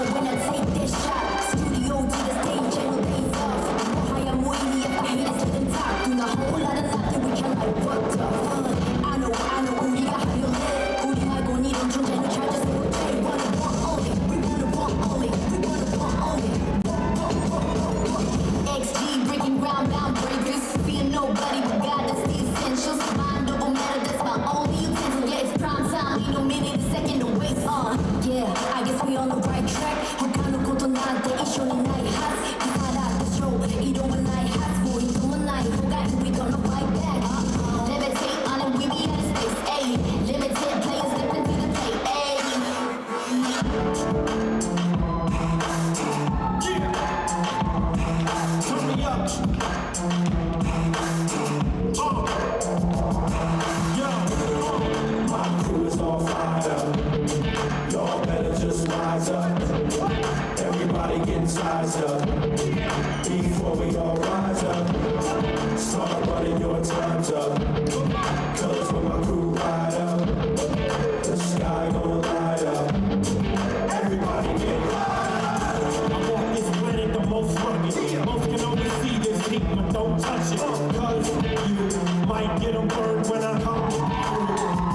know when I take this shot. Studio to the stage and no days off. 하얀 모임이 if I hate it, let them talk. Doing a whole lot of nothing, we can like what the fuck. I know 우리가 하려네. 우리 말고 이런 존재는 찾아서 they wanna want only, we wanna want only, we wanna want only. XG breaking ground, bound breakers. Fear nobody but God, that's the essentials. Mind over matter, that's my only utensil. Yeah, it's prime time, ain't no minute, a second to waste. Yeah, I guess we on the right track. 헛가놓고도 나한테 이쇼는 나의 hot. 그 사람 show, 이름은 나의 hot boy. 이름은 나의 호감, we gonna fight back. Levitate on it, we be out of space. Ayy, limited players step into the play. Ayy. Turn me up. My crew is on fire. Y'all better just rise up. Everybody getting sized up. Before we all rise up, start running your times up. Cause when my crew ride up, the sky gon' light up. Everybody get light up. I walk this planet the most rugged. Most can only see this heat, but don't touch it. Cause you might get a bird when I come through.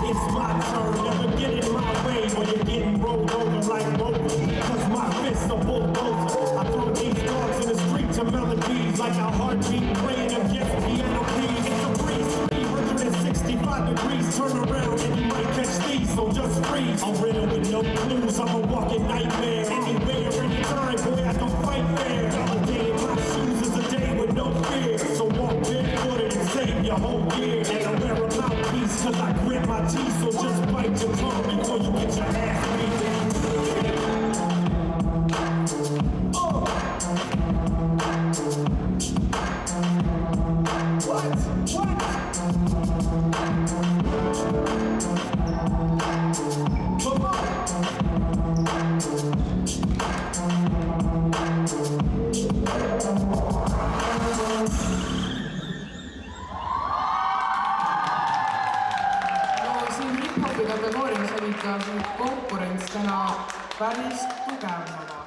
It's my turn, never get in my way, or you're getting rolled over like Rover. Cause my fists are bulldozer. I throw these dogs in the street to melodies like a heartbeat playing against piano keys. It's a breeze, 365 degrees. Turn around and you might catch these, so just freeze. I'm riddled with no clues, I'm a walking nightmare. Anywhere, anytime, boy, I don't fight fair. A day in my shoes is a day with no fear. So walk barefooted and save your whole year. And I wear a mouthpiece cause I grit my teeth. So just bite your tongue before you get your ass beat. What? Come on. Siin hip-hopi kategoorias oli ikka konkurents täna päris tugev.